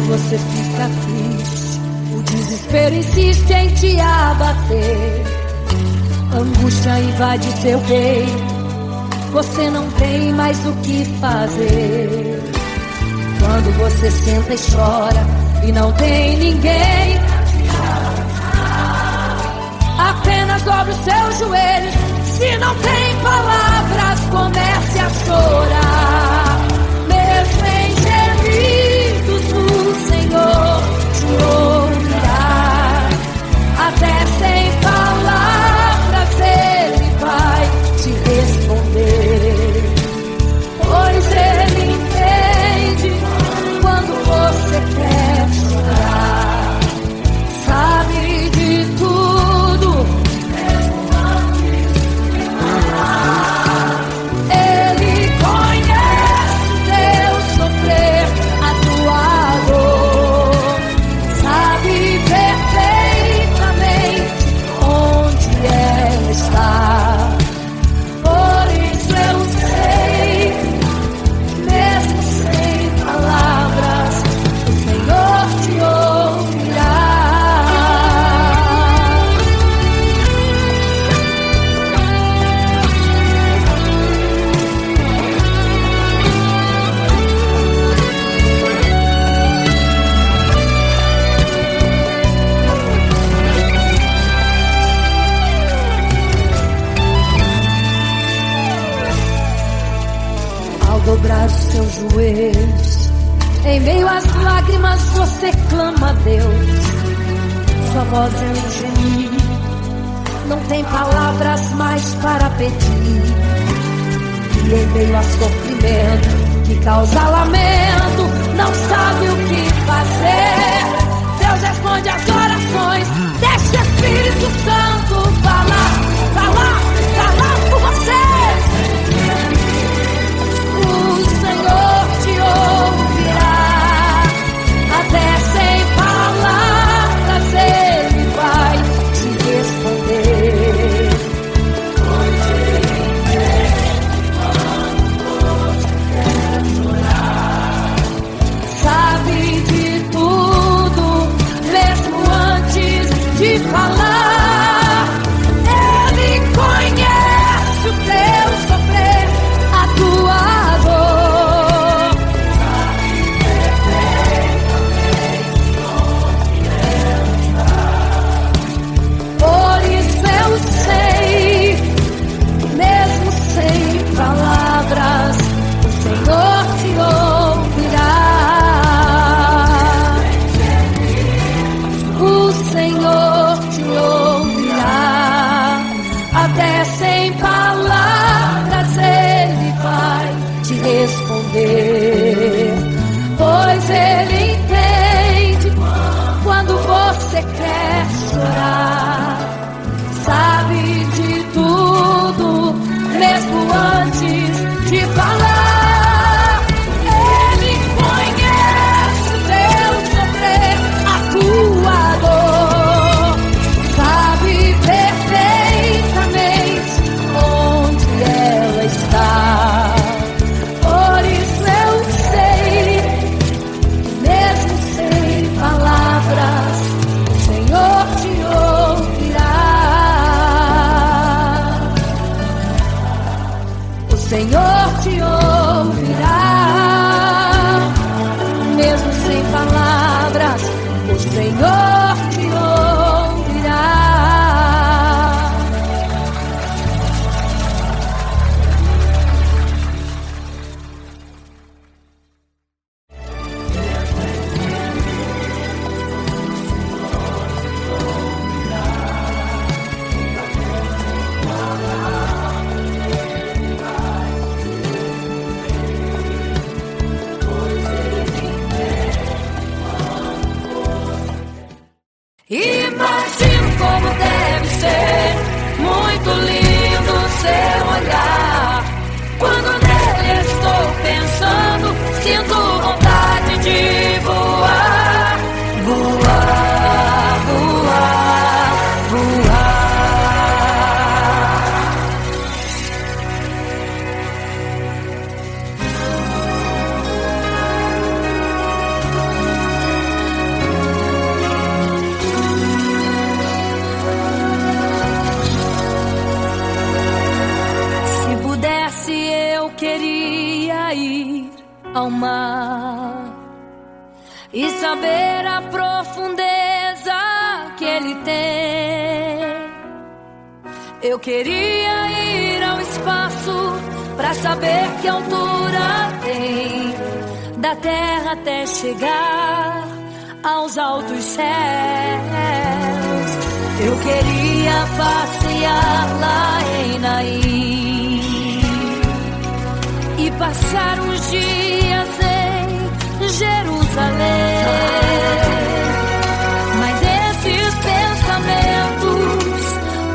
você fica triste, o desespero insiste em te abater. Angústia invade seu peito, você não tem mais o que fazer. Quando você senta e chora e não tem ninguém, apenas dobre os seus joelhos. Se não tem palavras, comece a chorar. Mesmo em gemidos, o Senhor te ouvirá. Até sem palavras Ele vai te responder, pois Ele entende quando você quer chorar. Sabe de tudo, Ele conhece o teu sofrer, a tua dor. Sabe perfeitamente onde ela está. Por isso eu sei, mesmo sem palavras, o Senhor te ouvirá. Ao dobrar os seus joelhos, em meio às lágrimas você clama a Deus. Sua voz é um gemido, não tem palavras mais para pedir. E em meio a sofrimento que causa lamento, não sabe o que fazer. Deus responde às orações, deixa o Espírito Santo falar por você. O Senhor te ouvirá, até sem palavras Ele vai te responder. Pois Ele entende quando você quer chorar. Sabe de tudo, mesmo antes de falar. Ele conhece o teu sofrer, a tua dor. Por isso eu sei, mesmo sem palavras, o Senhor te ouvirá. O Senhor te ouvirá. Até sem palavras Ele vai te responder, pois Ele entende quando você quer chorar. Sabe de tudo, mesmo antes de falar. Ele conhece o teu sofrer, a tua dor. Sabe perfeitamente onde ela está. Por isso eu sei, mesmo sem palavras, o Senhor te ouvirá. O Senhor te ouvirá, mesmo sem palavras, o Senhor te ouvirá. Imagino como deve ser muito lindo seu olhar. Quando nele estou pensando, sinto vontade de voar, voar, voar, voar. e saber a profundeza que Ele tem. Eu queria ir ao espaço pra saber que altura tem, da terra até chegar aos altos céus. Eu queria passear lá em Naim e passar uns dias em Jerusalém. Mas esses pensamentos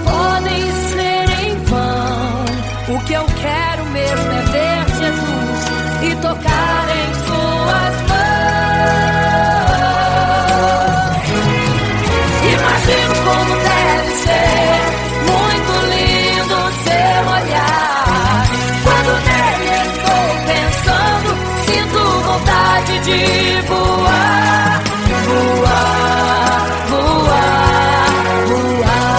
podem ser em vão. O que eu quero mesmo é ver Jesus e tocar em suas mãos. Imagino como deve ser muito lindo seu olhar. Quando nele estou pensando, sinto vontade de voar, voar, voar, voar.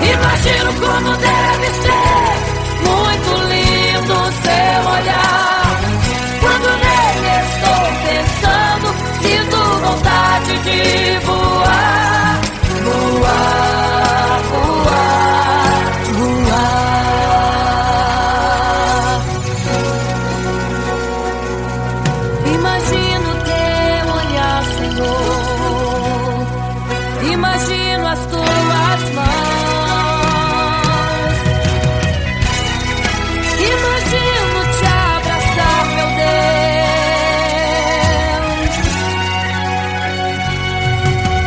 Imagino como deve ser muito lindo seu olhar. Quando nele estou pensando, sinto vontade de voar, voar, voar, voar. Imagino teu olhar, Senhor. Imagino as tuas mãos. Imagino te abraçar, meu Deus.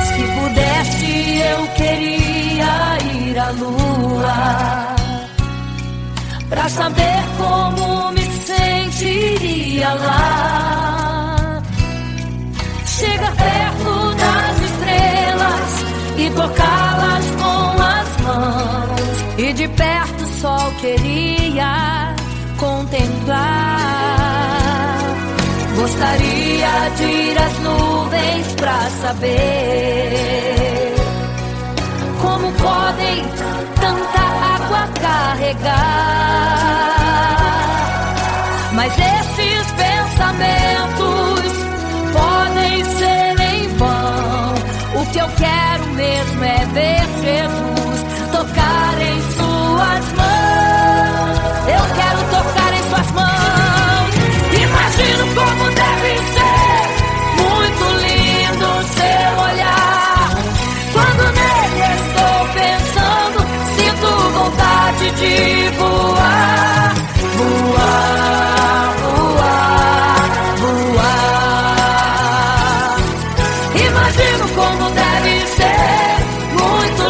Se pudesse, eu queria ir à lua pra saber como me sentiria lá. Chegar perto das estrelas e tocá-las com as mãos, e de perto só queria contemplar. Gostaria de ir às nuvens pra saber como podem tanta água carregar. Mas esses pensamentos podem ser em vão. O que eu quero mesmo é ver Jesus tocar em suas mãos. Eu quero tocar em suas mãos. Imagino como deve ser muito lindo seu olhar. Quando nele estou pensando, sinto vontade de voar, voar, voar, voar. Imagino como deve ser muito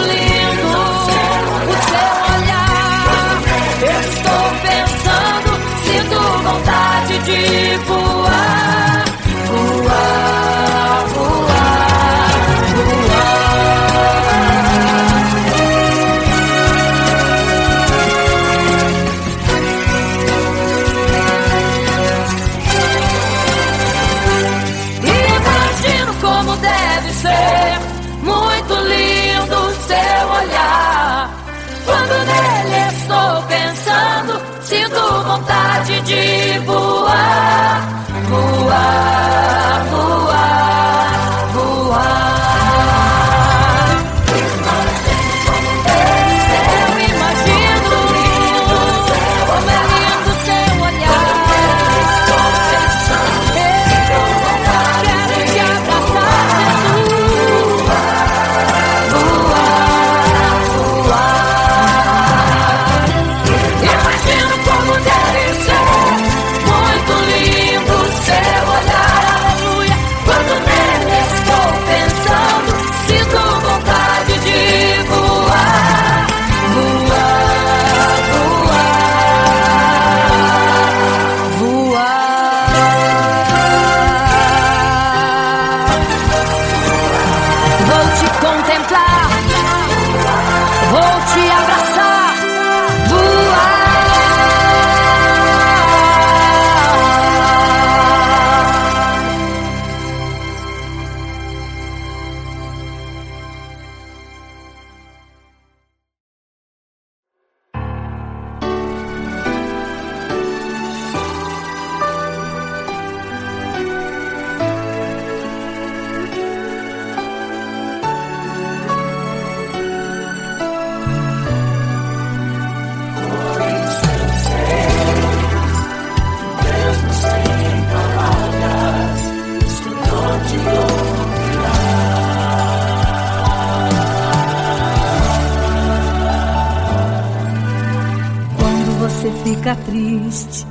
fica triste,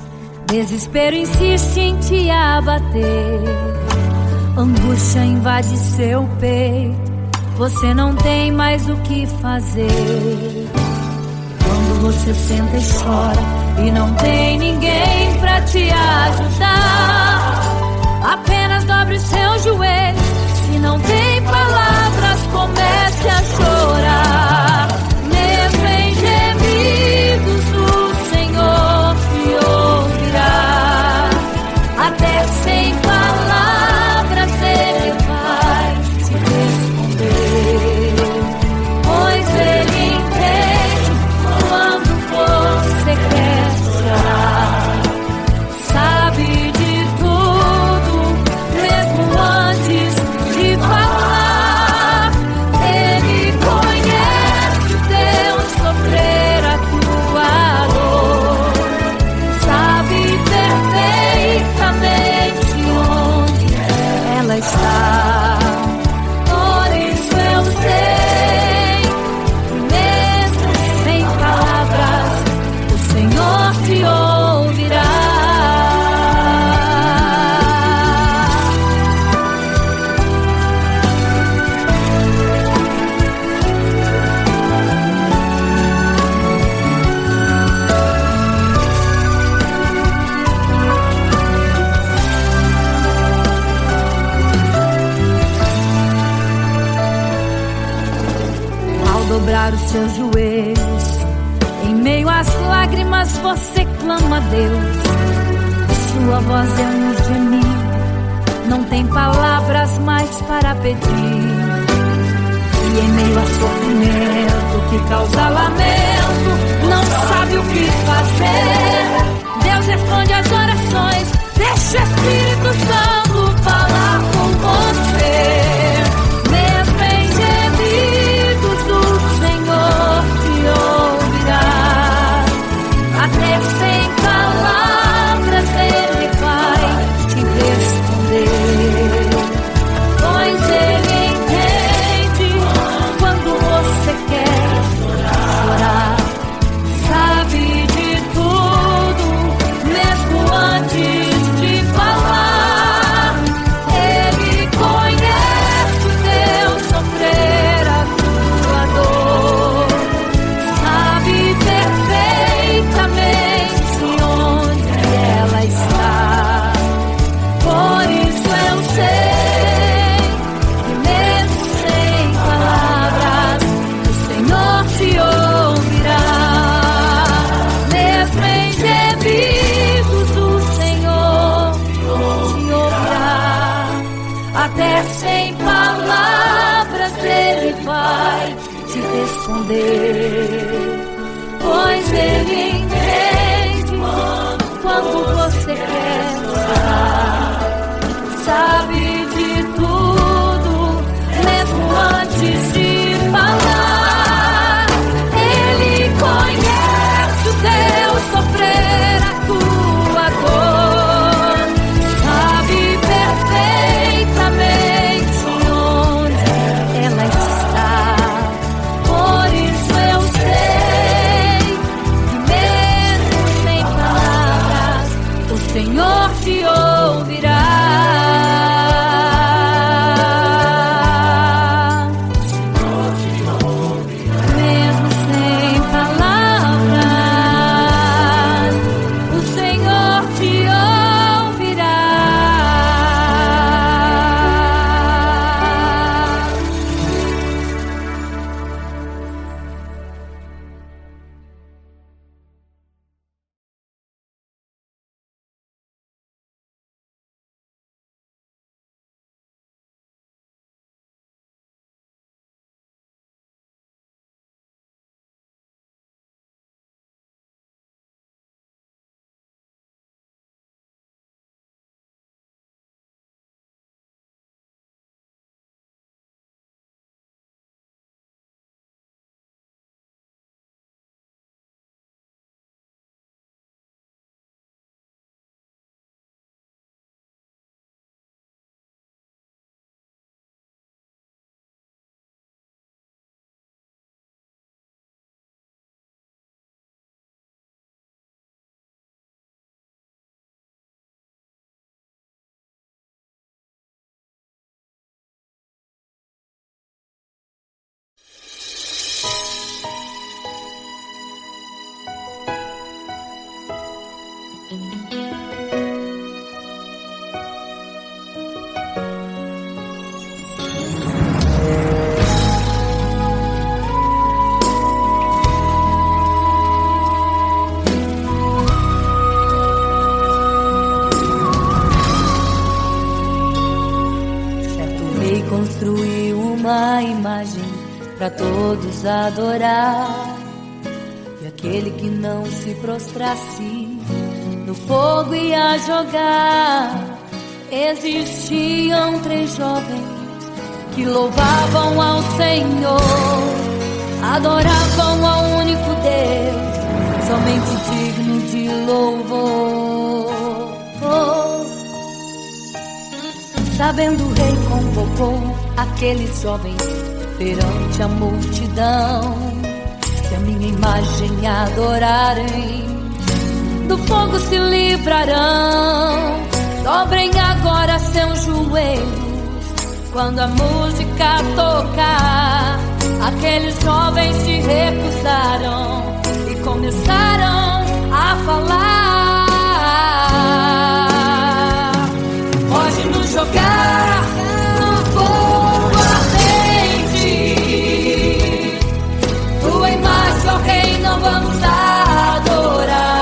desespero insiste em te abater, angústia invade seu peito, você não tem mais o que fazer. Quando você senta e chora e não tem ninguém pra te ajudar, apenas dobre os seus joelhos. Se não tem palavras, comece a chorar. Mesmo em gemidos, o Senhor te ouvirá. Até sem palavras Ele vai te responder, pois Ele entende quando você quer chorar. Sabe de tudo, mesmo antes de falar. Ele conhece o teu sofrer, a tua dor. Sabe perfeitamente onde ela está. Por isso eu sei que mesmo sem palavras, o Senhor te ouvirá. Ao dobrar os seus joelhos, em meio às lágrimas você clama a Deus. Sua voz é um gemido, não tem palavras mais para pedir. E em meio a sofrimento que causa lamento, não sabe o que fazer. Deus responde às orações, deixa o Espírito Santo falar com você. Mesmo em gemidos, o Senhor te ouvirá. Até sem palavras Ele vai te responder, pois Ele entende quando você quer chorar. Sabe de tudo, mesmo antes de falar. Ele conhece o teu sofrer, a tua dor. Sabe perfeitamente onde ela está. Por isso eu sei que mesmo sem palavras, o Senhor te ouvirá. Mesmo em gemidos, o Senhor te ouvirá. Até sem palavras Ele vai te responder, pois Ele entende quando você quer chorar. Sabe de tudo, mesmo antes de falar. Ele conhece o teu sofrer, a tua dor. Sabe perfeitamente onde ela está. Por isso eu sei uma imagem para todos adorar. E aquele que não se prostrasse no fogo ia jogar. Existiam 3 jovens que louvavam ao Senhor, adoravam ao único Deus, somente digno de louvor. Sabendo o rei convocou aqueles jovens perante a multidão. Se a minha imagem adorarem, do fogo se livrarão. Dobrem agora seus joelhos quando a música tocar. Aqueles jovens se recusaram e começaram a falar. Pode nos jogar no fogo ardente, tua imagem, ó Rei, não vamos adorar.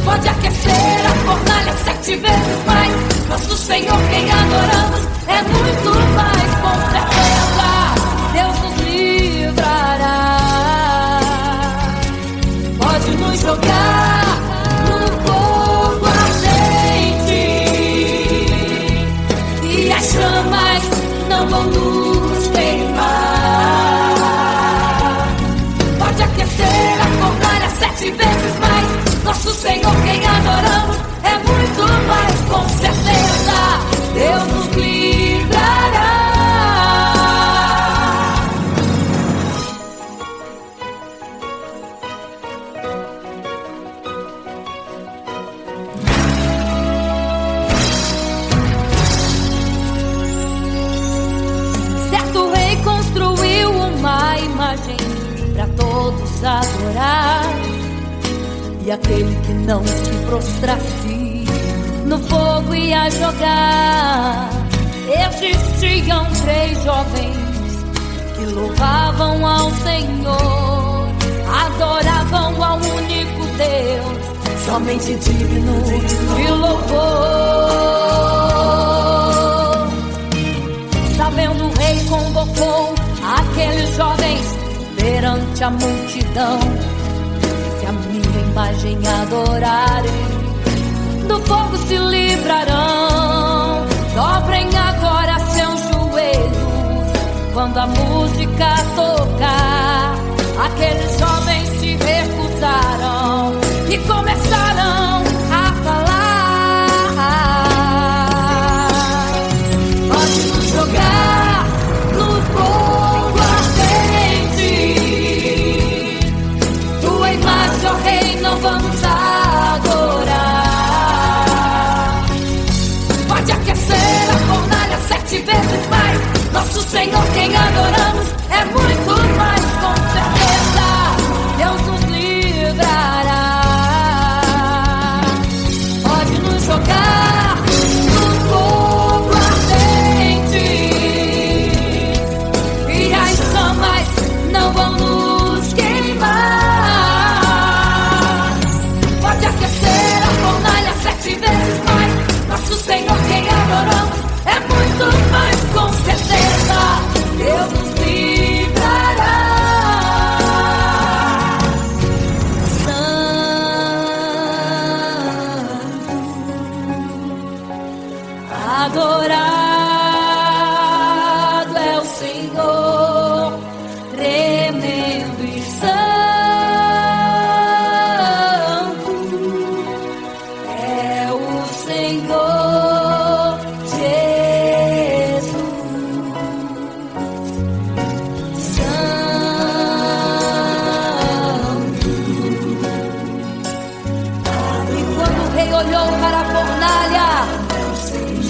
Pode aquecer a fornalha 7 vezes mais. Nosso Senhor, quem adoramos, é muito mais, com certeza Deus nos livrará. Pode nos jogar no fogo ardente e as chamas não vão nos queimar. Pode aquecer a fornalha 7 vezes mais. Nosso Senhor, quem adoramos, é muito mais, com certeza Deus nos livrará. Certo rei construiu uma imagem para todos adorar. E aquele que não se prostrasse no fogo ia jogar. Existiam 3 jovens que louvavam ao Senhor, adoravam ao único Deus, somente digno de louvor. Sabendo o rei convocou aqueles jovens perante a multidão. Se a minha imagem adorarem, do fogo se livrarão. Dobrem agora seus joelhos quando a música tocar. Aqueles jovens se recusaram e começaram a falar. Pode nos jogar no fogo ardente, tua imagem, ó Rei, não vamos adorar. Pode aquecer a fornalha 7 vezes mais. Nosso Senhor, quem adoramos, é muito mais, com certeza Deus nos livrará. Pode nos jogar no fogo ardente e as chamas não vão nos queimar. Pode aquecer a fornalha 7 vezes mais. Nosso Senhor, quem adoramos, é muito mais, com certeza Deus nos livrará. Adorado é o Senhor, tremendo e santo é o Senhor Jesus. Santo. E quando o rei olhou para a fornalha,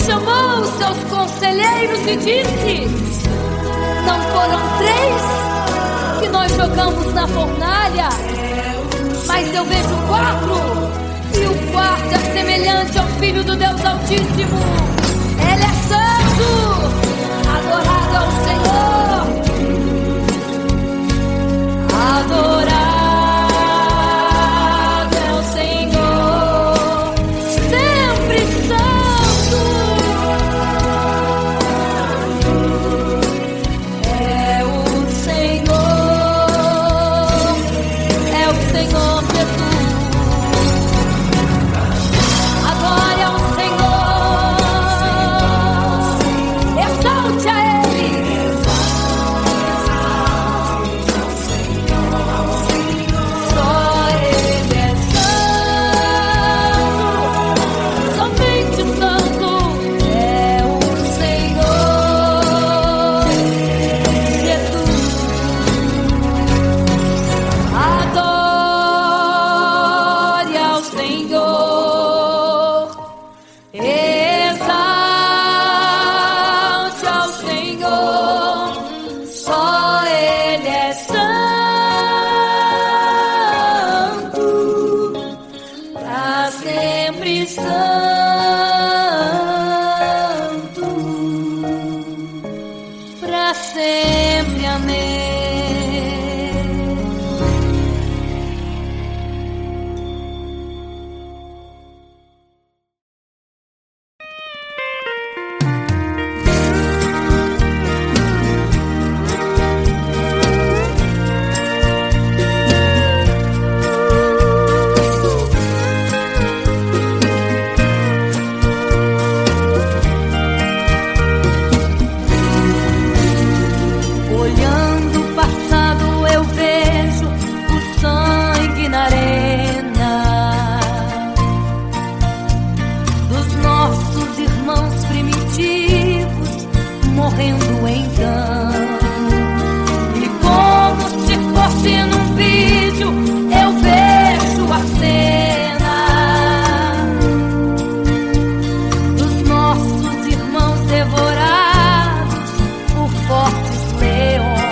chamou os seus conselheiros e disse: não foram 3 que nós jogamos na fornalha, mas eu vejo 4, e o quarto é semelhante ao Filho do Deus Altíssimo. Ele é santo, adorado ao Senhor, adorado é o Senhor, sempre santo. Santo, pra sempre, amém. Olhando o passado eu vejo o sangue na arena dos nossos irmãos primitivos morrendo então. E como se fosse num vídeo eu vejo a cena dos nossos irmãos devorados por fortes leões,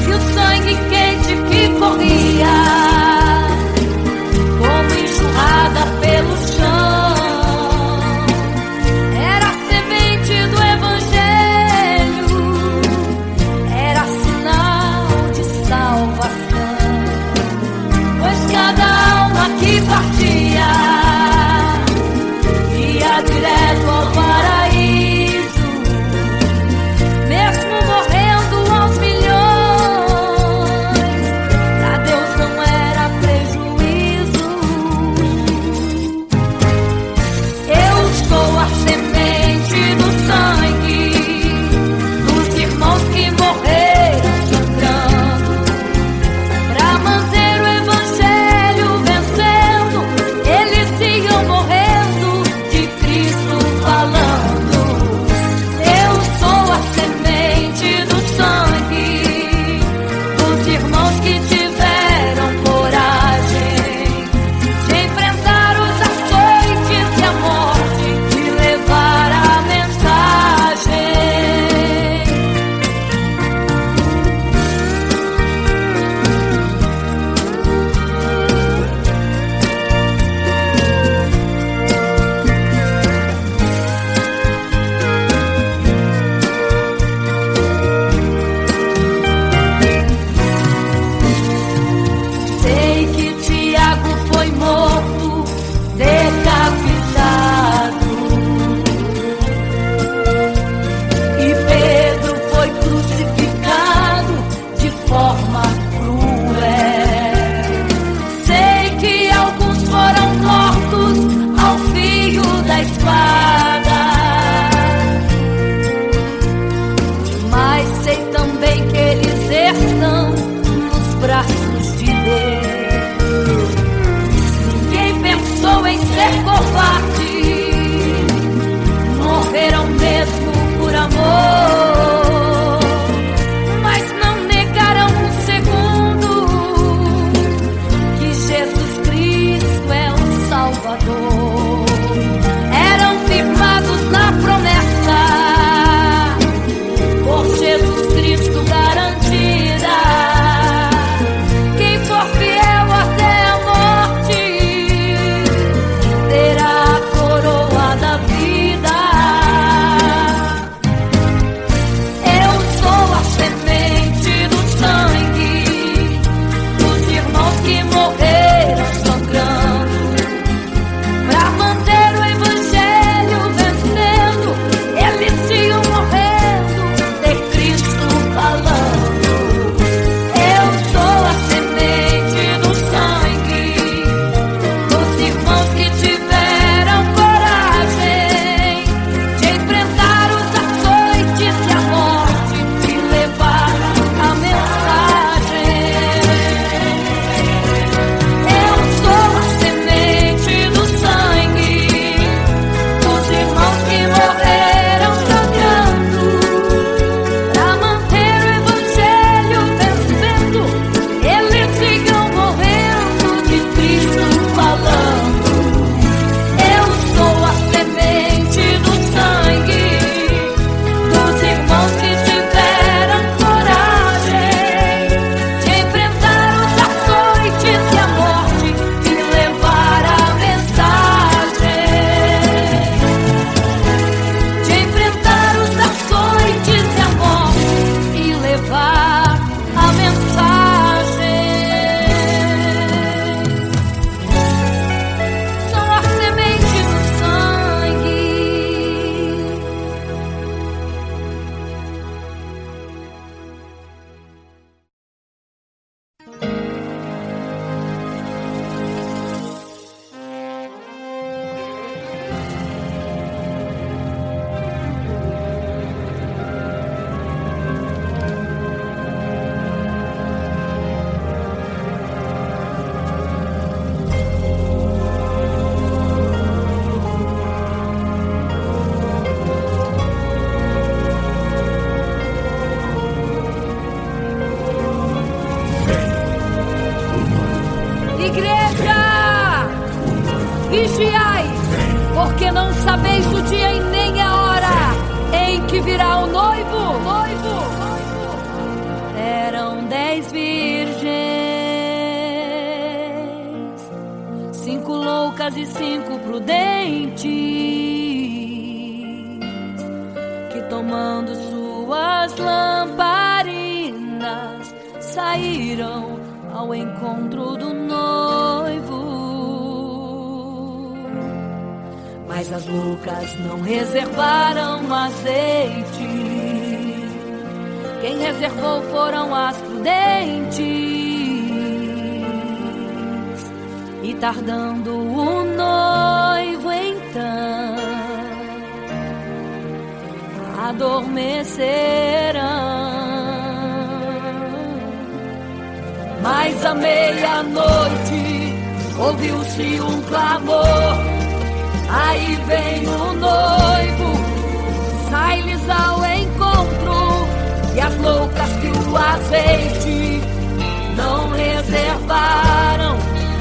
e o sangue quente que corria como enxurrada pelo chão era a semente do evangelho, era sinal de salvação, pois cada alma que partia ia direto ao paraíso, mesmo morrendo aos milhões. Pra Deus não era prejuízo. Eu sou a semente do sangue dos irmãos que morreram sangrando pra manter o evangelho vencendo. Eles vigiai, porque não sabeis o dia e nem a hora em que virá o noivo. Eram 10 virgens, 5 loucas e 5 prudentes, que tomando suas lamparinas saíram ao encontro do noivo. Mas as loucas não reservaram azeite. Quem reservou foram as prudentes. E tardando o noivo então, adormecerão. Mas à meia-noite ouviu-se um clamor: aí vem o noivo, sai-lhes ao encontro. E as loucas que o azeite não reservaram,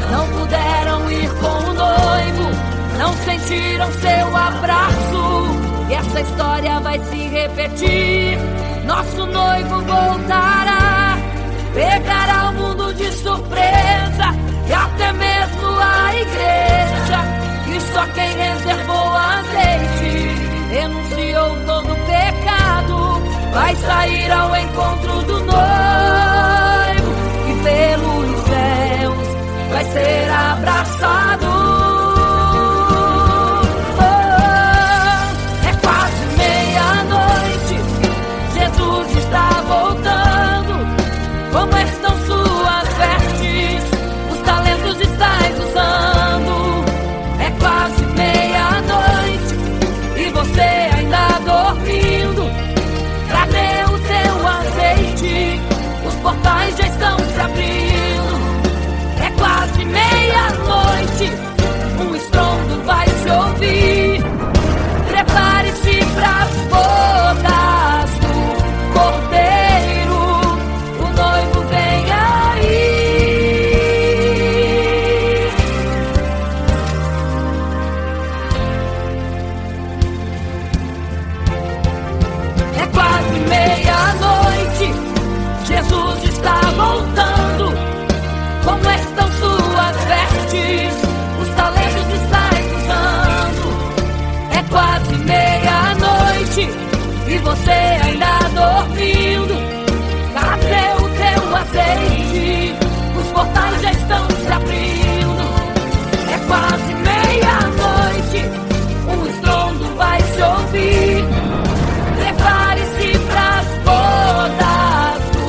não puderam ir com o noivo, não sentiram seu abraço. E essa história vai se repetir. Nosso noivo voltará, pegará o mundo de surpresa, e até mesmo a igreja. E só quem reservou azeite, renunciou todo pecado, vai sair ao encontro do noivo, e pelos céus vai ser abraçado. É quase meia-noite, Jesus está voltando. Como estão suas vestes? Os talentos estáis usando. É quase meia-noite e você ainda dormindo. Cadê o teu azeite? Os portais já estão se abrindo. É quase meia-noite, um estrondo vai se ouvir. Prepare-se pras bodas do Cordeiro, o noivo vem aí. É quase meia-noite, Jesus está voltando. Como estão suas vestes? Os talentos estáis usando. É quase meia-noite e você ainda dormindo. Cadê o teu azeite? Os portais já estão se abrindo. É quase meia-noite, um estrondo vai se ouvir. Prepare-se pras bodas do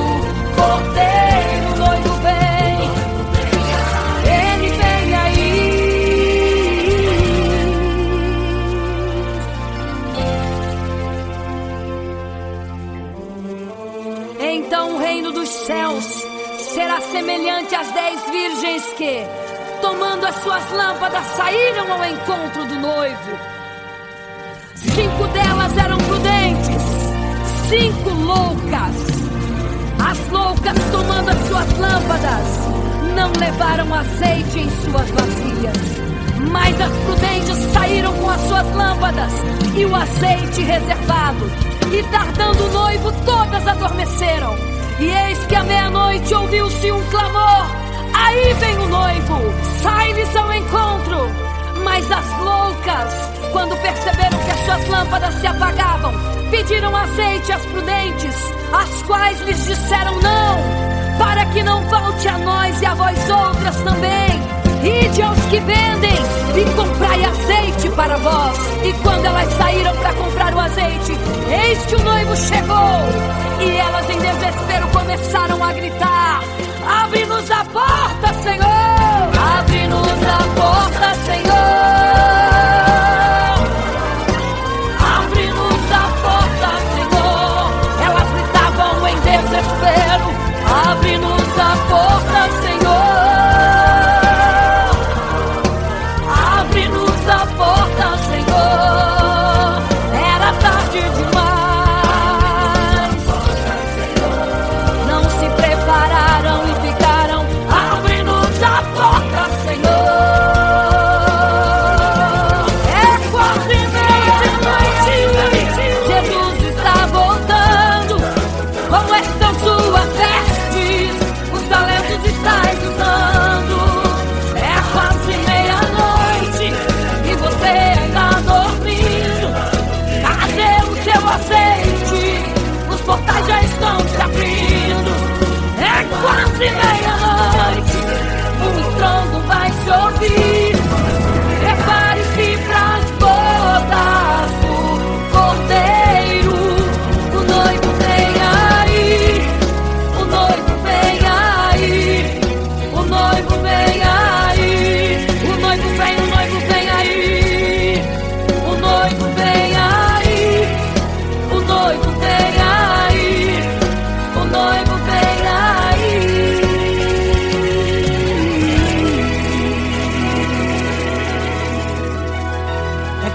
Cordeiro, o noivo vem, ele vem aí. Então o reino dos céus será semelhante às 10 virgens que, tomando as suas lâmpadas, saíram ao encontro do noivo. 5 delas eram prudentes, 5 loucas. As loucas, tomando as suas lâmpadas, não levaram azeite em suas vasilhas. Mas as prudentes saíram com as suas lâmpadas e o azeite reservado. E tardando o noivo, todas adormeceram. E eis que à meia-noite ouviu-se um clamor: aí vem o noivo, sai-lhes ao encontro. Mas as loucas, quando perceberam que as suas lâmpadas se apagavam, pediram azeite às prudentes, as quais lhes disseram não, para que não falte a nós e a vós outras também. Ide aos que vendem e comprai azeite para vós. E quando elas saíram para comprar o azeite, eis que o noivo chegou. E elas em desespero começaram a gritar: abre-nos a porta, Senhor! Abre-nos a porta, Senhor! Abre-nos a porta, Senhor! Elas gritavam em desespero: abre-nos a porta, Senhor! Abre-nos a porta, Senhor! Era tarde demais. Não se prepararam e ficaram: abre-nos a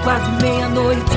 quase meia-noite.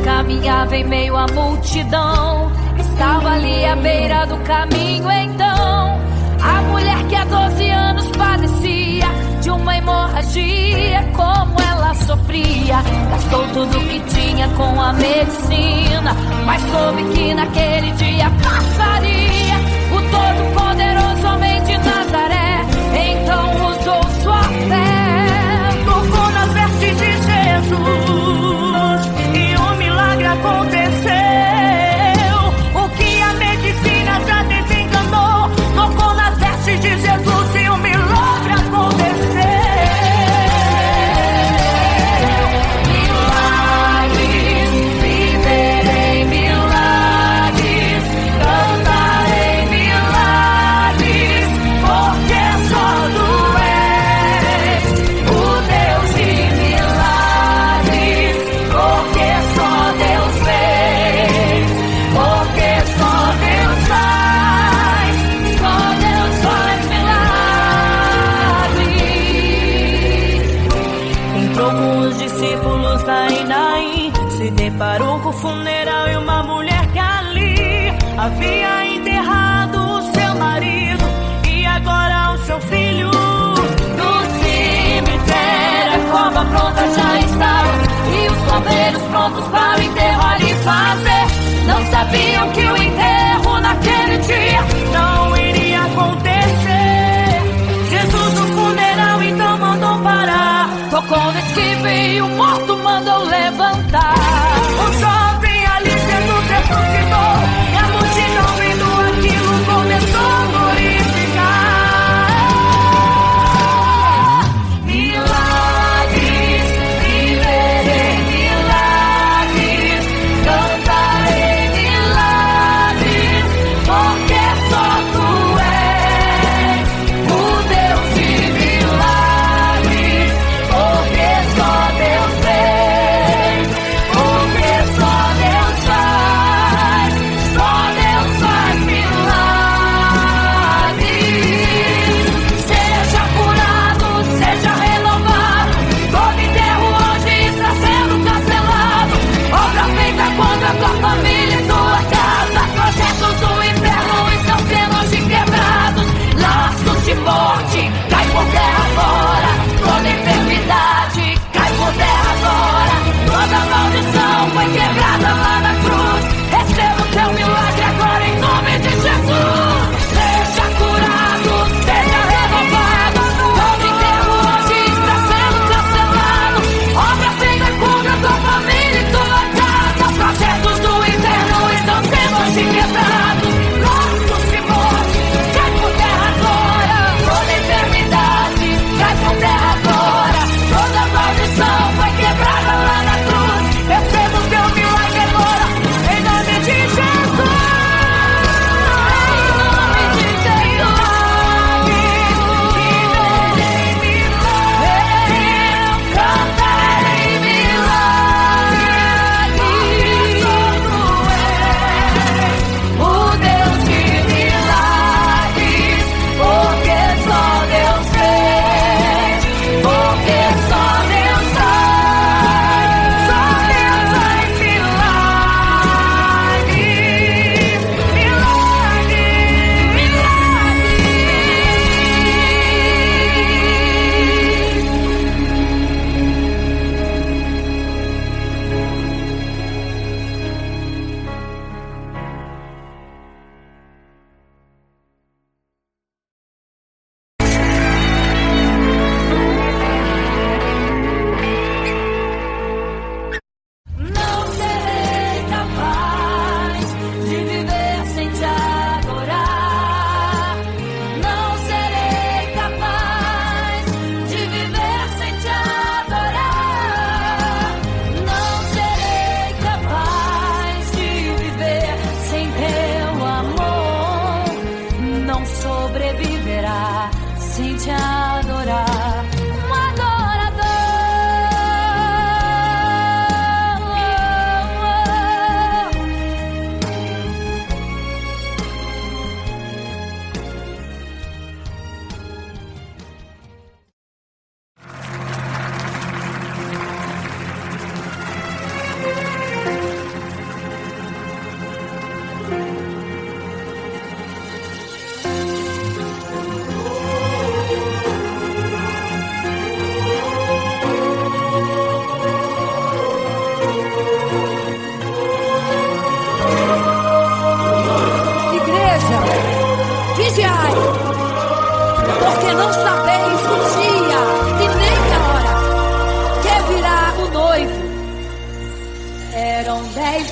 Caminhava em meio à multidão, estava ali à beira do caminho. Então a mulher que há 12 anos padecia de uma hemorragia, como ela sofria, gastou tudo que tinha com a medicina, mas soube que naquele dia passaria o todo-poderoso homem de Nazaré. Então usou sua fé, tocou nas vestes de Jesus e o milagre aconteceu. O que a medicina já desenganou, tocou nas vestes de Jesus e o milagre aconteceu. Milagres, viverei milagres, cantarei milagres, porque só tu és o Deus de milagres, porque só Deus fez, porque só Deus faz milagres. Entrou com os discípulos lá em Naim, se deparou com o funeral e uma mulher que ali havia enterrado o seu marido e agora o seu filho. No cemitério a cova pronta já estava e os coveiros prontos para o enterro ali fazer. Não sabiam que o enterro naquele dia não iria acontecer. Jesus no funeral então mandou parar, tocou no esquife e o morto mandou levantar. O jovem ali Jesus ressuscitou e a multidão vendo aquilo começou a glorificar. Milagres, viverei milagres, cantarei milagres, porque só tu és o Deus de milagres, porque só Deus fez,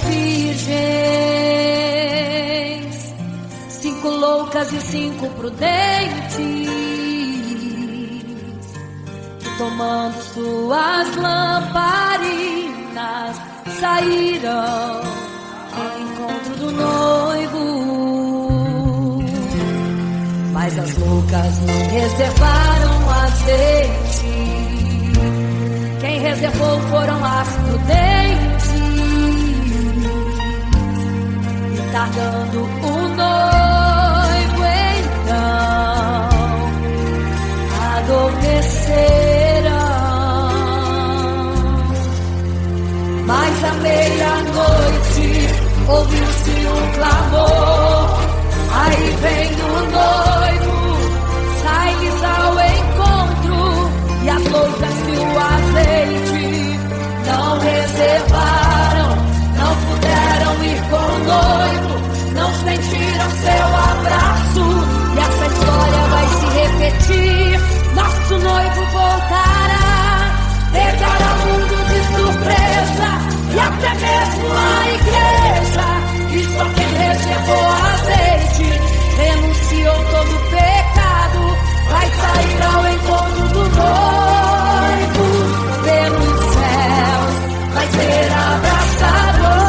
virgens, 5 loucas e 5 prudentes, que tomando suas lamparinas saíram ao encontro do noivo. Mas as loucas não reservaram azeite, quem reservou foram as prudentes. E tardando o noivo então adormeceram. Mas à meia-noite ouviu-se um clamor, aí vem o noivo, sai-lhes ao encontro. E as loucas que o azeite não reservaram, não puderam ir com o noivo, não sentiram seu abraço. E essa história vai se repetir, nosso noivo voltará, pegará o mundo de surpresa, e até mesmo a igreja. E só quem reservou azeite, renunciou todo o pecado, vai sair ao encontro do noivo. Pelos céus vai ser abraçador.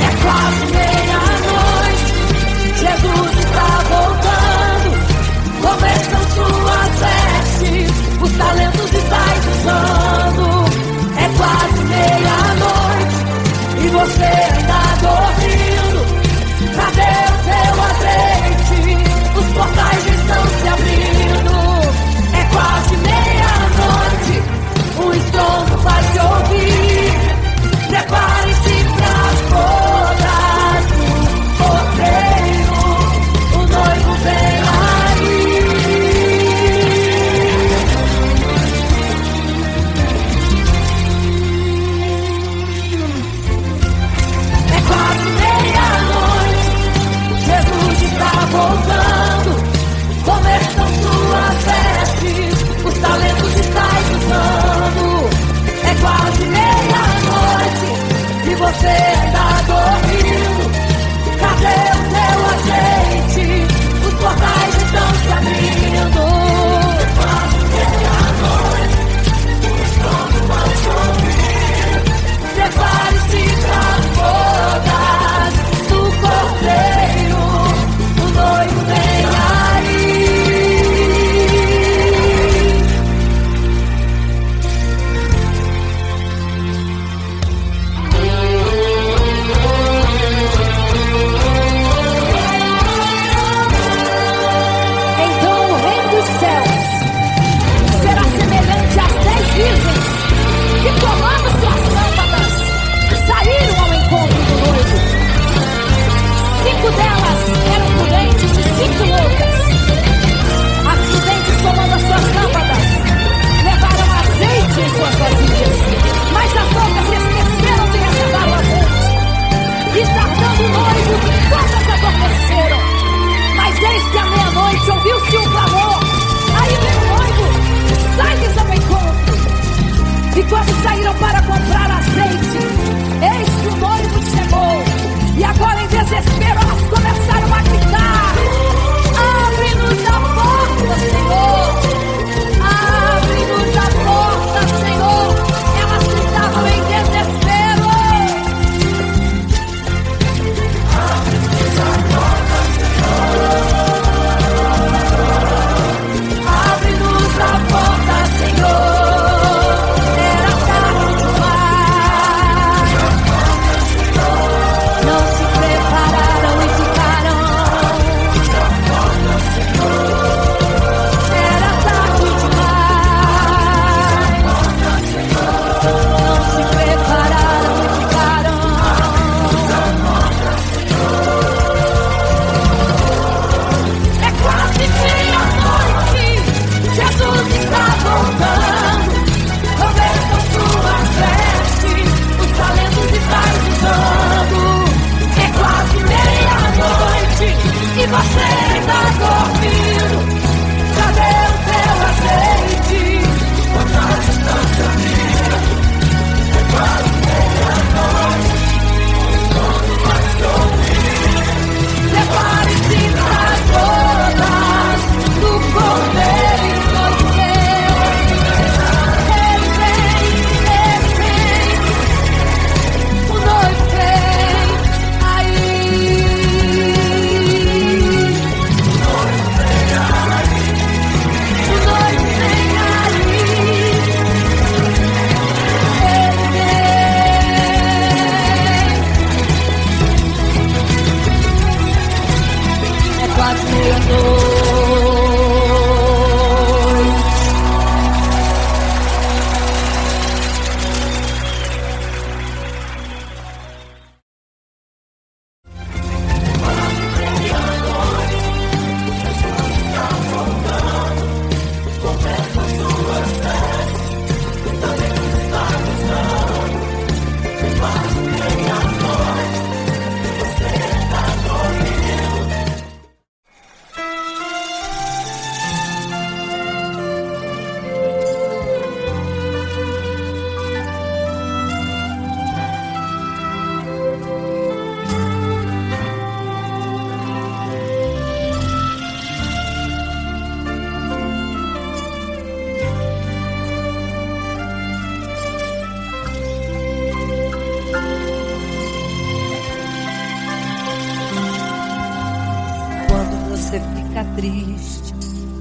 É quase meia-noite, Jesus está voltando, começam suas vestes, os talentos estáis usando. É quase meia-noite e você ainda dormindo. Cadê o teu azeite? Os portais estão se abrindo. É quase meia-noite, o estrondo vai se ouvir. Prepare-se pras bodas do cordeiro, o noivo vem aí. É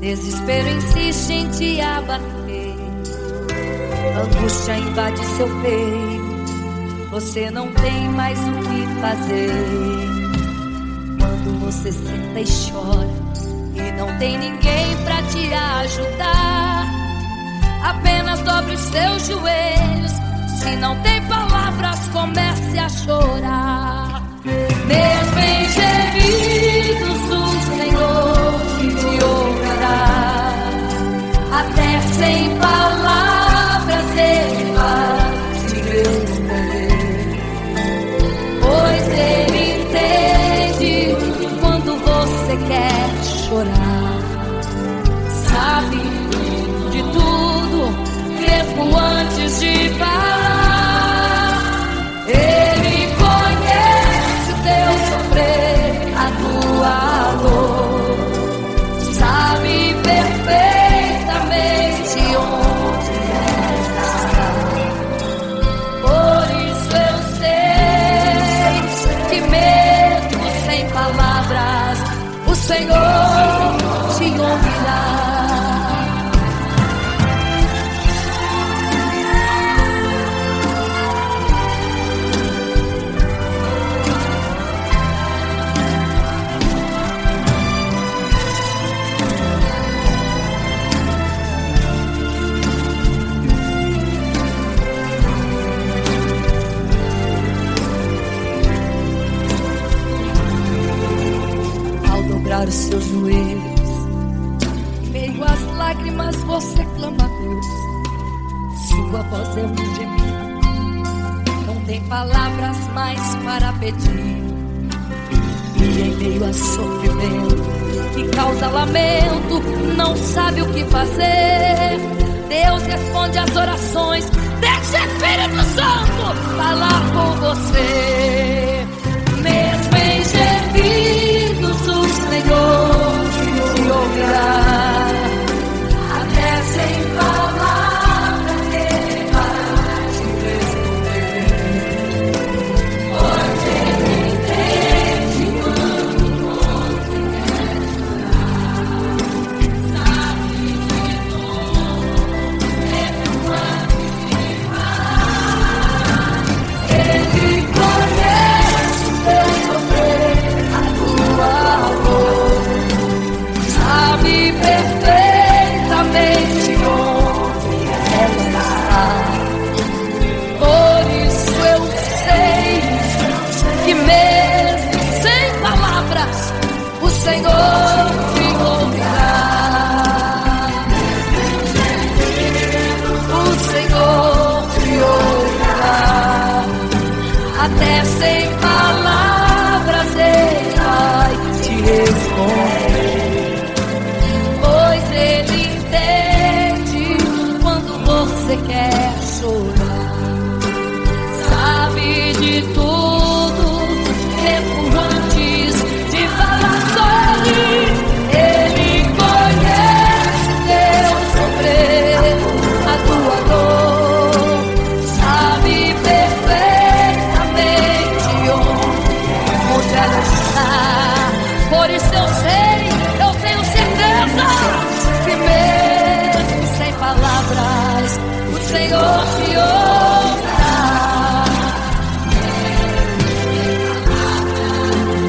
Desespero insiste em te abater, angústia invade seu peito, você não tem mais o que fazer. Quando você senta e chora e não tem ninguém pra te ajudar, apenas dobre os seus joelhos. Se não tem palavras, comece a chorar. Mesmo em gemidos, o Senhor te ouvirá. Até sem palavras Ele vai te responder, pois Ele entende quando você quer chorar. Sabe de tudo, mesmo antes de falar. Ele conhece o teu sofrer, a tua dor, sabe perfeitamente onde está. Por isso eu sei que mesmo sem palavras o Senhor te ouvirá. Os seus joelhos, em meio às lágrimas você clama a Deus. Sua voz é um gemido, não tem palavras mais para pedir. E em meio a sofrimento que causa lamento, não sabe o que fazer. Deus responde às orações, deixa o Espírito Santo falar com você. Mesmo em gemidos o Senhor te ouvirá. Até sem palavras Ele vai te responder, pois Ele entende quando você quer chorar. Sabe de tudo, mesmo antes de falar. Ele conhece o teu sofrer, a tua dor, sabe perfeitamente onde ela está. Por isso eu sei que mesmo sem palavras o Senhor te ouvirá. O Senhor te ouvirá. Até sem palavras Ele vai te responder, pois Ele entende quando você quer chorar. Sabe de tudo, mesmo antes de falar sobre. Ele conhece teu sofrer, a tua dor, sabe perfeitamente onde ela está. Por isso eu sei, eu tenho certeza que mesmo sem palavras o Senhor te ouvirá.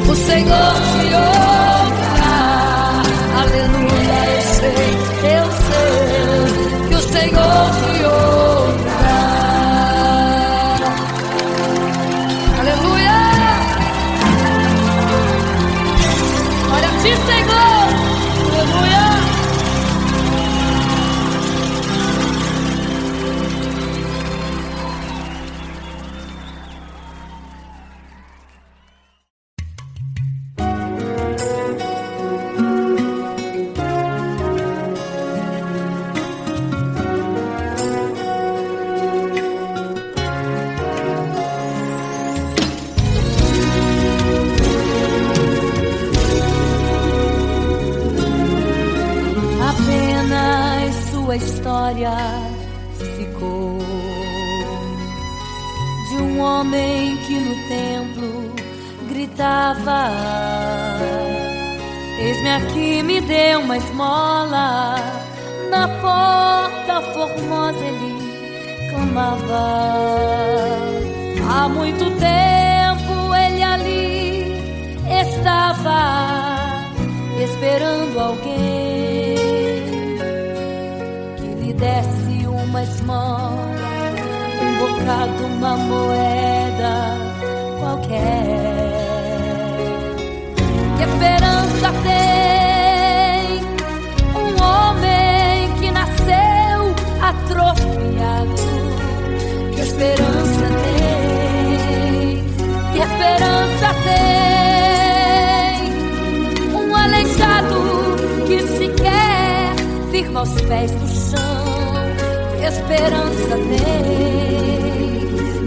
O Senhor te ouvirá. Aleluia, eu sei que o Senhor te ouvirá. Aleluia. Olha a ti, Senhor. Aleluia. Sua história ficou de um homem que no templo gritava: Eis-me aqui, me deu uma esmola. Na porta formosa ele clamava. Há muito tempo ele ali estava, esperando alguém que lhe desse uma esmola, um bocado, uma moeda qualquer. Que esperança tem um homem que nasceu atrofiado? Que esperança tem? Que esperança tem um aleijado que sequer firma os pés no chão? Que esperança tem?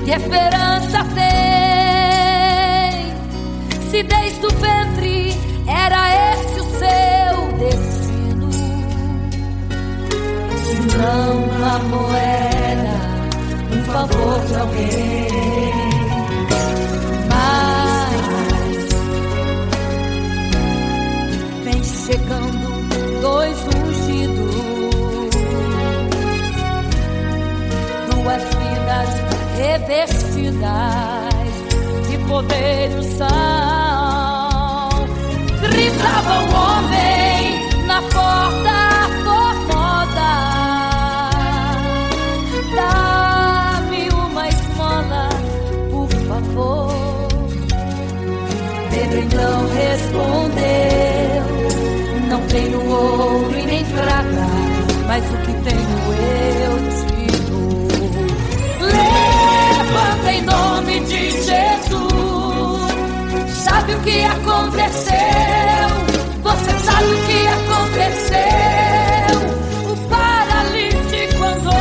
Que esperança tem? Se desde o ventre era esse o seu destino, se não uma moeda, um favor de alguém. Mas vem chegando dois ungidos, duas vidas revestidas de poder e unção. Gritava o homem na porta formosa: dá-me uma esmola, por favor. Pedro então respondeu: não tenho ouro e nem prata, mas o que tenho eu te dou. Levanta em nome de Jesus. Sabe o que aconteceu? Você sabe o que aconteceu? O paralítico andou.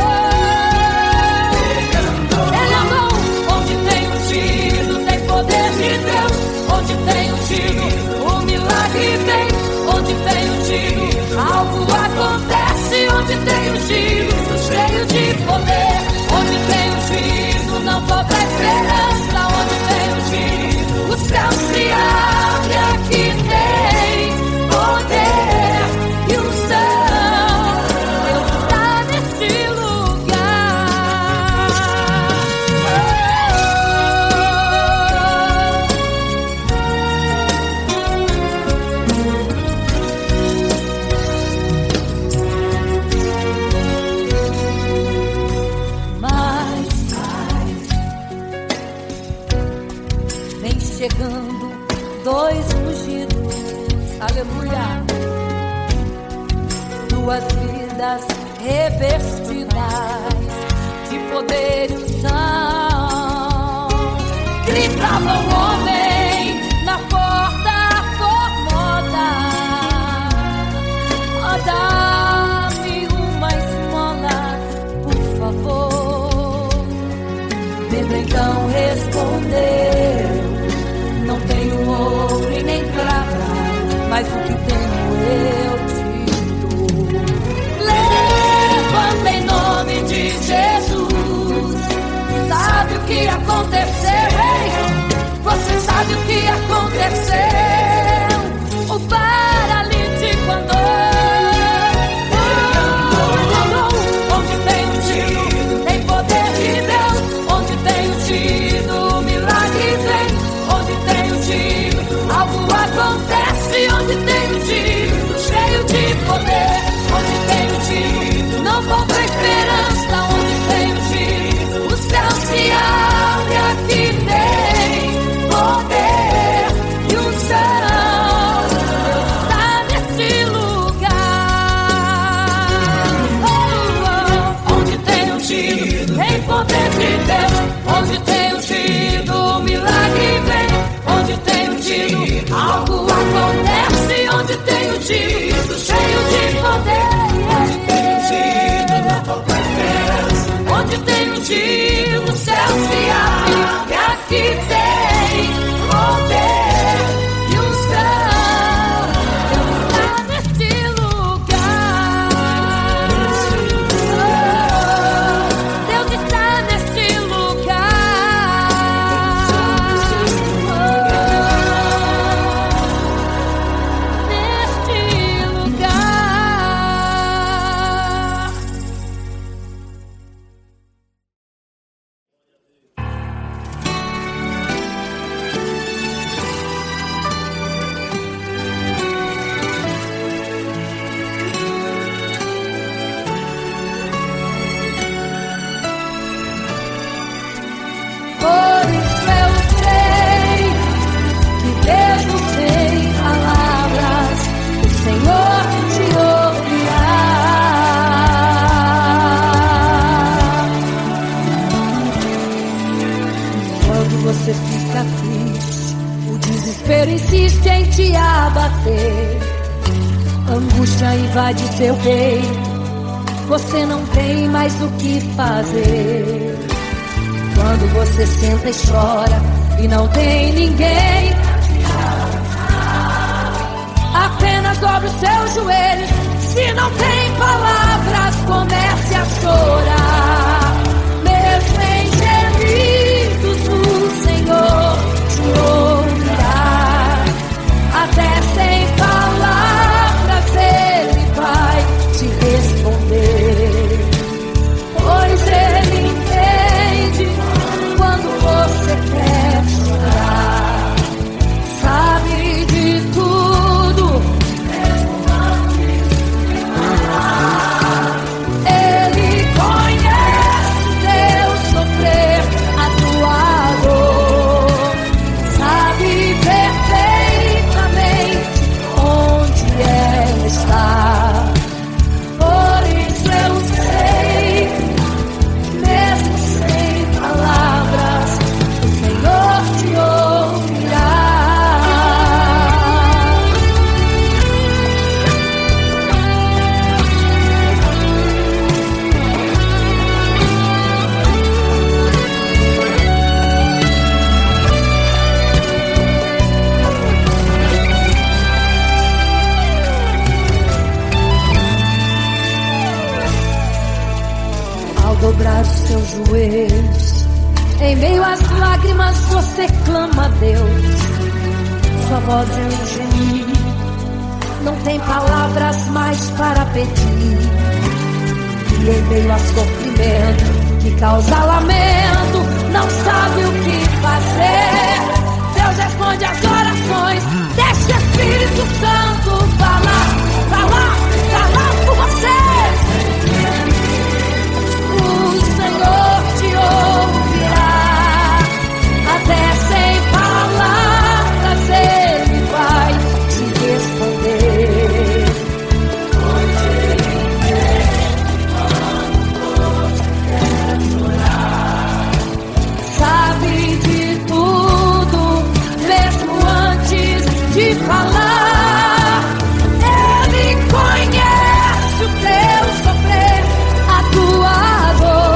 Ele andou. Onde tem ungido, tem poder de Deus. Onde tem ungido, o milagre vem. Onde tem ungido, algo acontece. Onde tem ungido, cheio de poder. Onde tem ungido, não falta esperança. Onde tem ungido, o céu se abre. Aqui tem poder e unção. Deus está neste lugar. Mas vem chegando dois ungidos, aleluia, duas vidas revestidas de poder e unção. Gritava o homem na porta formosa: oh, dá-me uma esmola, por favor. Pedro então respondeu: não tenho ouro e nem prata, mas o que tenho eu te dou. Levanta em nome de Jesus. Sabe o que aconteceu? Você sabe o que aconteceu? O paralítico andou. Onde tem ungido, tem poder de Deus. Onde tem ungido, o milagre vem. Onde tem ungido, algo acontece. Onde tem ungido, cheio de poder. Onde tem ungido, não falta esperança. Onde tem ungido, o céu se abre. Aqui tem poder e unção. Deus está neste lugar. Onde tem ungido, tem poder de Deus. Onde tem ungido, o milagre vem. Onde tem ungido, algo acontece. Onde tem ungido, cheio de poder. Onde tem ungido, não falta esperança. Onde tem ungido, o céu se abre. E aqui tem poder e unção. Deus está neste lugar. Deus está neste lugar. bater, angústia invade seu peito, você não tem mais o que fazer. Quando você senta e chora e não tem ninguém, apenas dobre os seus joelhos. Se não tem palavras, comece a chorar. Mesmo em gemidos, o Senhor te ouvirá. Até sem palavras Ele vai te responder, pois Ele entende quando você quer chorar. Sabe de tudo, Ele conhece teu sofrer, a tua dor. Sabe perfeitamente onde ela está. Por isso eu sei, mesmo sem palavras, o Senhor te ouvirá. Ao dobrar os teus joelhos, em meio às lágrimas você clama a Deus. Sua voz é um gemido, não tem palavras mais para pedir. E em meio a sofrimento que causa lamento, não sabe o que fazer. Deus responde às orações, deixa o Espírito Santo falar por você. O Senhor te ouvirá, até sem palavras Ele vai te responder, pois Ele entende quando quer chorar. Sabe de tudo, mesmo antes de falar. Ele conhece o teu sofrer, a tua dor.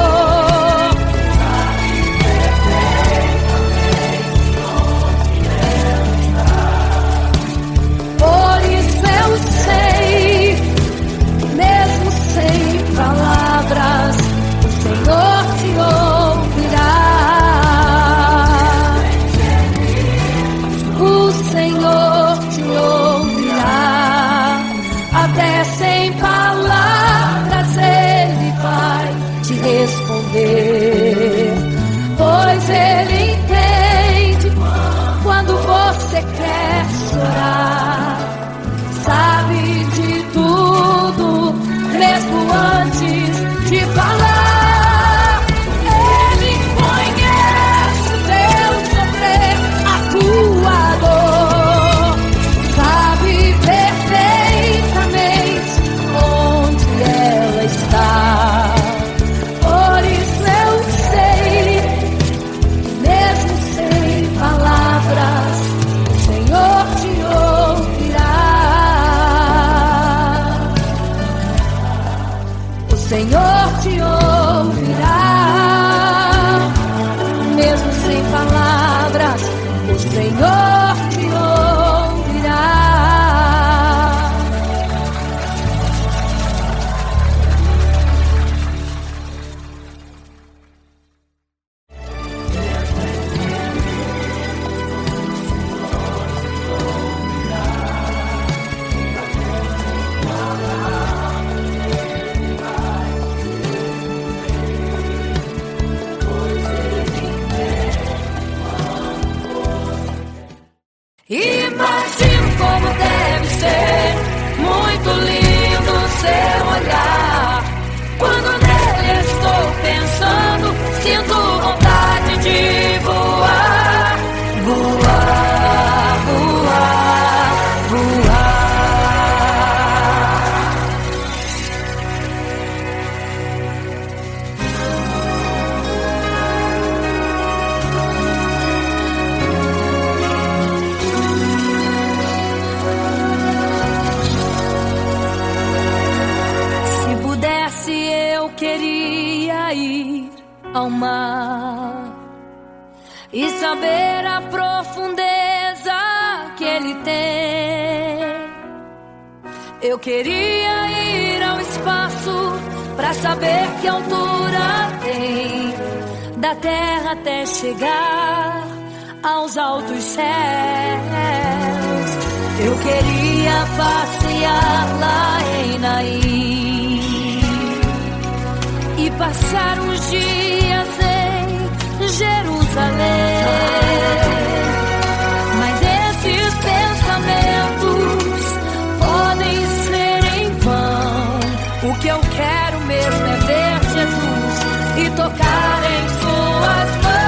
Por isso eu sei, mesmo sem palavras, o Senhor te ouvirá. O Senhor te ouvirá, até sem palavras Ele vai te responder, pois Ele entende quando você quer chorar. Sabe de tudo, mesmo antes de falar. Ele conhece o teu sofrer, a tua dor. Sabe perfeitamente onde ela está. Por isso eu sei, mesmo sem palavras, o Senhor te ouvirá. O Senhor te ouvirá, mesmo sem palavras, o Senhor te ouvirá. eu queria ir ao mar e saber a profundeza que ele tem. Eu queria ir ao espaço pra saber que altura tem, da terra até chegar aos altos céus. Eu queria passear lá em Naim e passar uns dias em Jerusalém. Mas esses pensamentos podem ser em vão. O que eu quero mesmo é ver Jesus e tocar em suas mãos.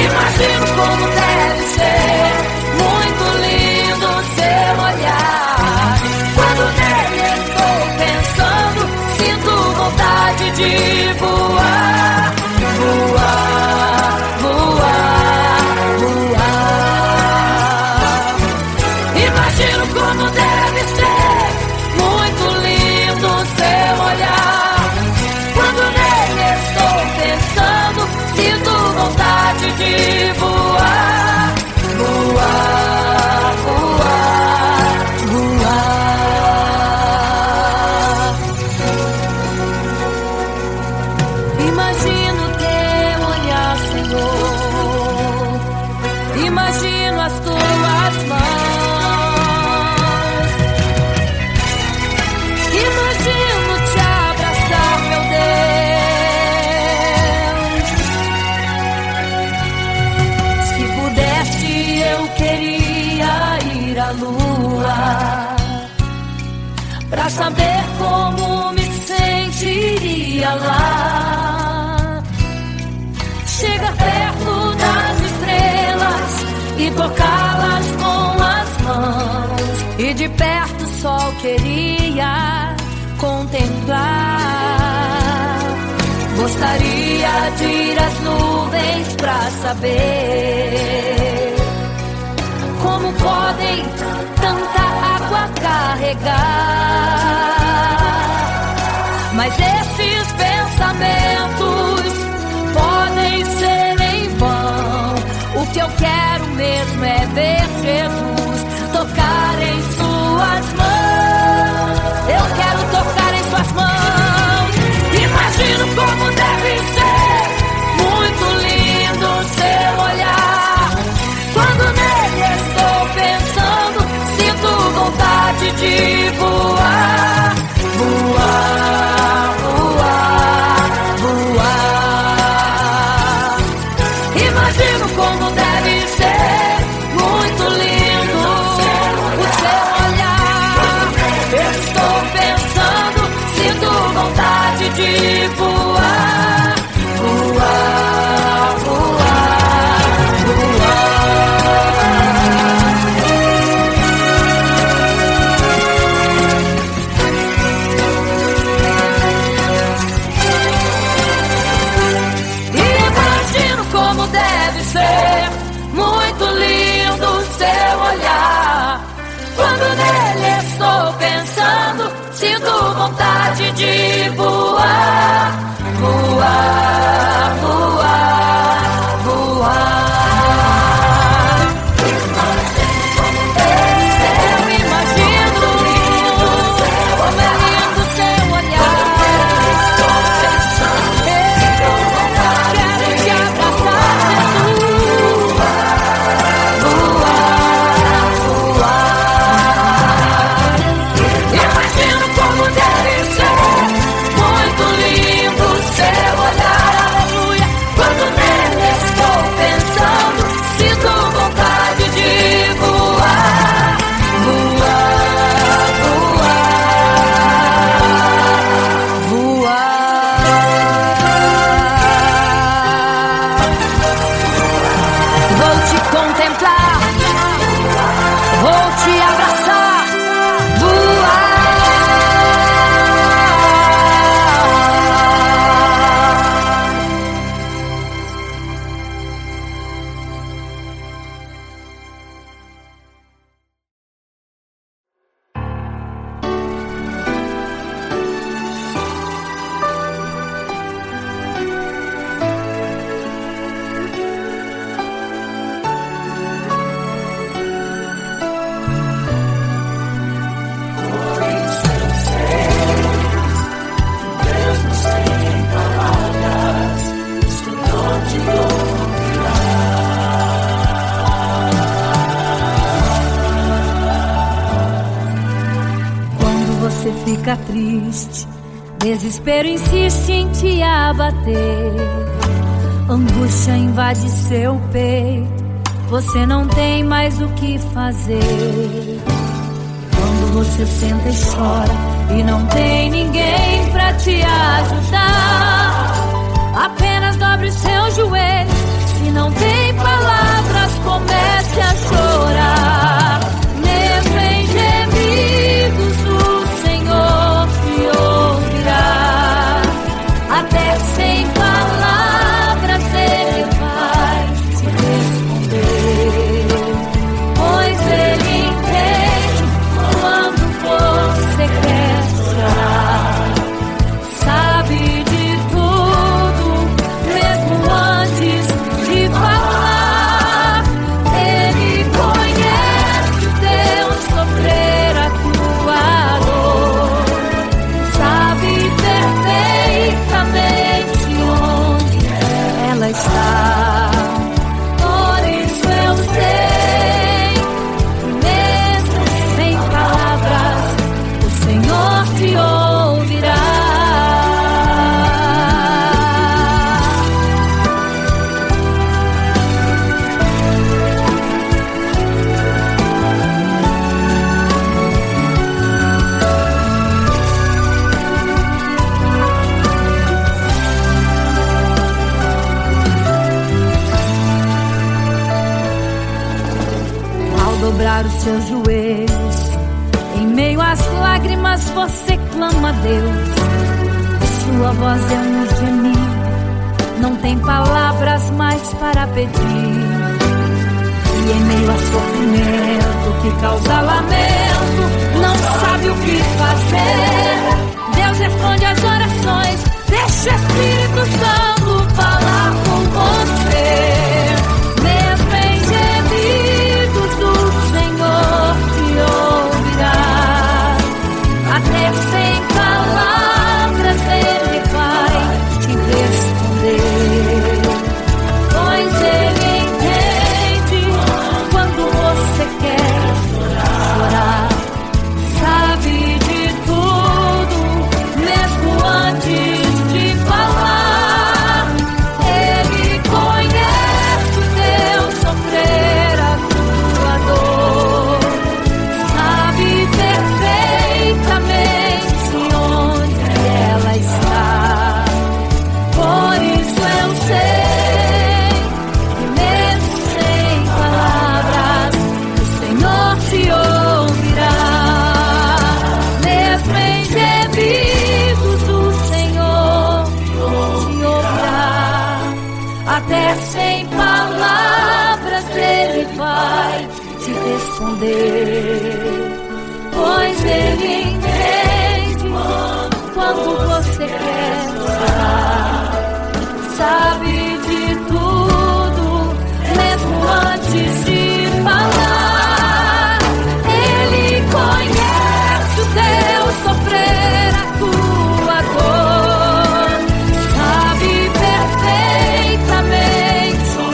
Imagino como deve ser muito lindo seu olhar. Quando nele estou pensando, sinto vontade de voar, voar, voar, voar. Imagino como deve ser muito lindo seu olhar. Quando nele estou pensando, sinto vontade de voar, voar, voar, voar. Imagino teu olhar, Senhor. Imagino as tuas mãos. Imagino te abraçar, meu Deus. Se pudesse, eu queria ir à lua pra saber como me sentiria lá. Chegar perto das estrelas e tocá-las com as mãos, e de perto só queria contemplar. Gostaria de ir às nuvens pra saber como podem tanta água carregar. Mas esses pensamentos podem ser em vão. O que eu quero mesmo é ver Jesus tocar em suas mãos. Eu quero tocar em suas mãos. Imagino como deve ser muito lindo seu olhar. Quando nele estou pensando, sinto vontade de voar. você fica triste, desespero insiste em te abater, angústia invade seu peito, você não tem mais o que fazer. Quando você senta e chora e não tem ninguém pra te ajudar, apenas dobre os seus joelhos. Se não tem palavras, comece a chorar. Mesmo em gemidos, o Senhor te ouvirá. Até sem palavras Ele vai te responder, pois Ele entende quando você quer chorar. Sabe de tudo, mesmo antes de falar. Ele conhece o teu sofrer, a tua dor. Sabe perfeitamente onde ela está. Por isso eu sei que mesmo sem palavras o Senhor te ouvirá. Ao dobrar os seus joelhos, em meio às lágrimas você clama a Deus. Sua voz é um gemido, não tem palavras mais para pedir. E em meio a sofrimento que causa lamento, não sabe o que fazer. Deus responde às orações, deixa o Espírito Santo falar com você. Mesmo em gemidos, o Senhor te ouvirá. Até sem palavras Ele vai te responder, pois Ele entende quando você quer chorar. Sabe de tudo, mesmo antes de falar. Ele conhece o teu sofrer, a tua dor. Sabe perfeitamente onde ela está. Por isso eu sei que mesmo sem palavras o Senhor te ouvirá. Mesmo em gemidos o Senhor te ouvirá. Até sem palavras Ele vai te responder, pois Ele entende quando você quer chorar. Sabe de tudo, mesmo antes de falar. Ele conhece o teu sofrer, a tua dor. Sabe perfeitamente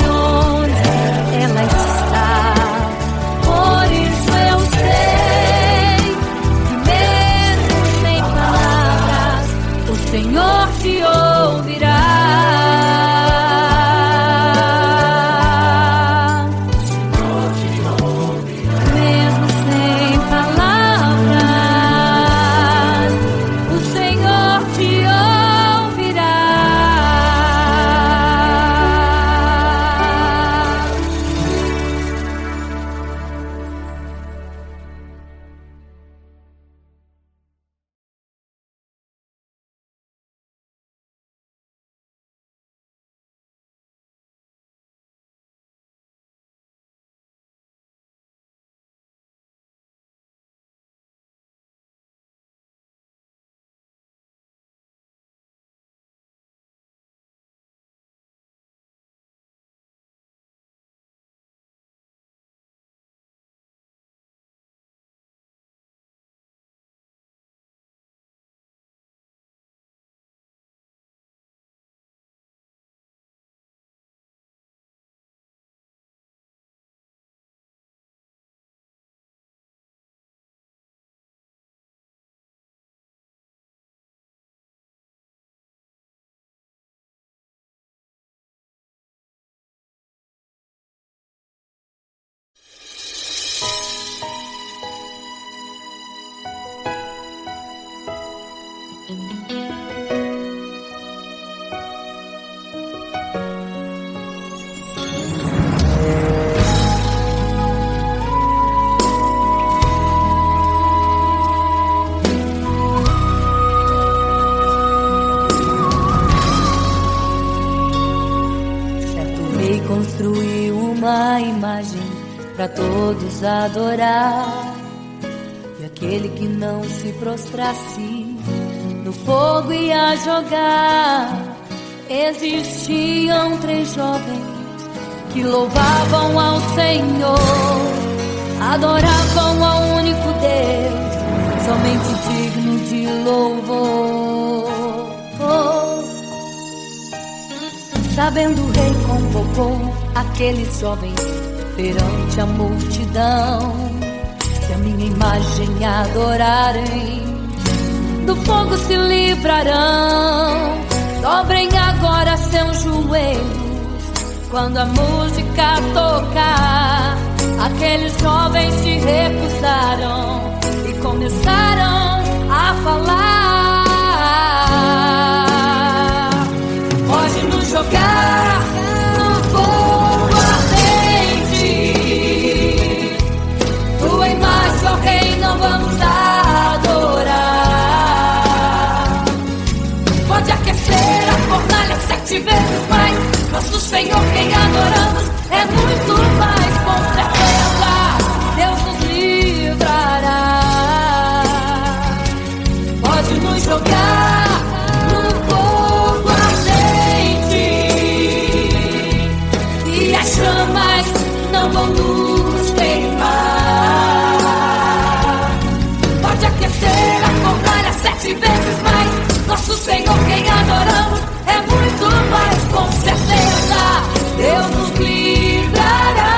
onde ela está. Por isso eu sei que para todos adorar. E aquele que não se prostrasse no fogo ia jogar. Existiam 3 jovens que louvavam ao Senhor, adoravam ao único Deus, somente digno de louvor. Sabendo o rei convocou aqueles jovens perante a multidão. Se a minha imagem adorarem, do fogo se livrarão. Dobrem agora seus joelhos quando a música tocar. Aqueles jovens se recusaram e começaram a falar. Pode nos jogar no fogo ardente, tua imagem, ó Rei, não vamos adorar. Pode aquecer a fornalha 7 vezes mais, nosso Senhor quem adoramos é muito mais, com certeza Deus nos livrará. Pode nos jogar no fogo ardente e as chamas não vão nos queimar. Pode aquecer a fornalha 7 vezes mais, nosso Senhor quem adoramos é muito mais, com certeza Deus nos livrará.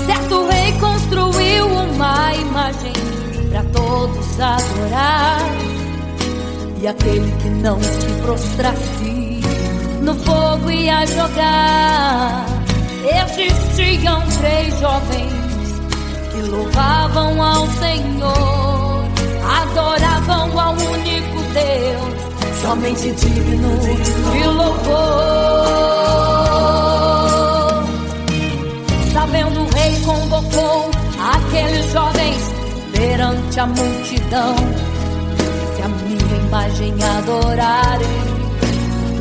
Certo rei construiu uma imagem para todos adorar. E aquele que não se prostrasse no fogo ia jogar. Existiam 3 jovens que louvavam ao Senhor, adoravam ao único Deus, somente digno de louvor. Sabendo o rei convocou aqueles jovens perante a multidão. Se a minha imagem adorarem,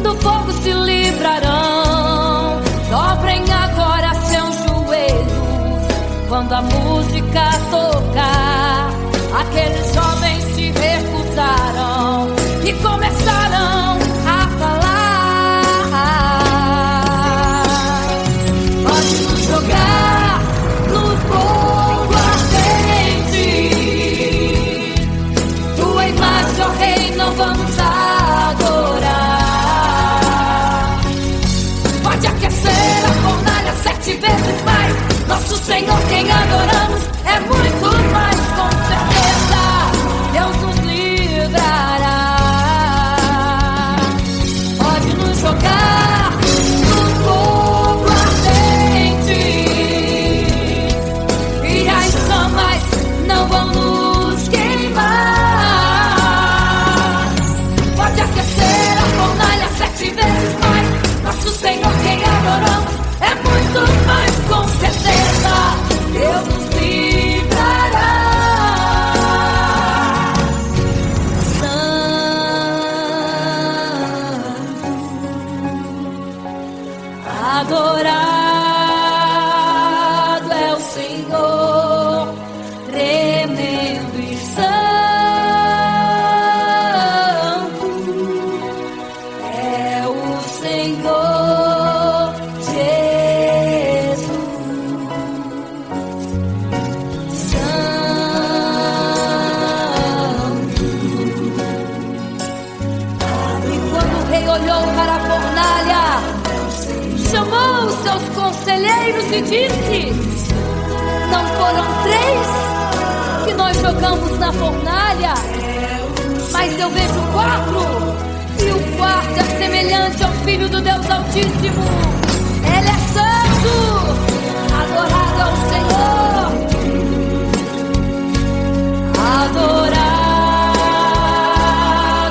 do fogo se livrarão. Dobrem agora seus joelhos quando a música tocar. Aqueles jovens se recusaram e começaram a falar. Pode nos jogar no fogo ardente, tua imagem, ó Rei, não vamos adorar. Pode aquecer a fornalha 7 vezes mais, nosso Senhor quem adoramos é muito mais, com certeza Deus nos livrará. Pode nos jogar no fogo ardente e as chamas não vão nos queimar. Pode aquecer a fornalha 7 vezes mais, nosso Senhor quem adoramos é muito mais, com certeza Deus nos livrará. Santo, adorado é o Senhor, tremendo e santo é o Senhor Jesus. Santo. E quando o rei olhou para a fornalha, chamou os seus conselheiros e disse: não foram 3 que nós jogamos na fornalha, mas eu vejo 4, e o quarto é semelhante ao Filho do Deus Altíssimo. Ele é santo, adorado ao Senhor, adorado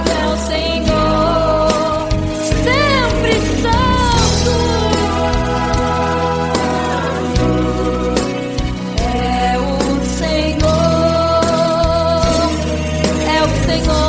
é o Senhor, sempre santo. Senhor.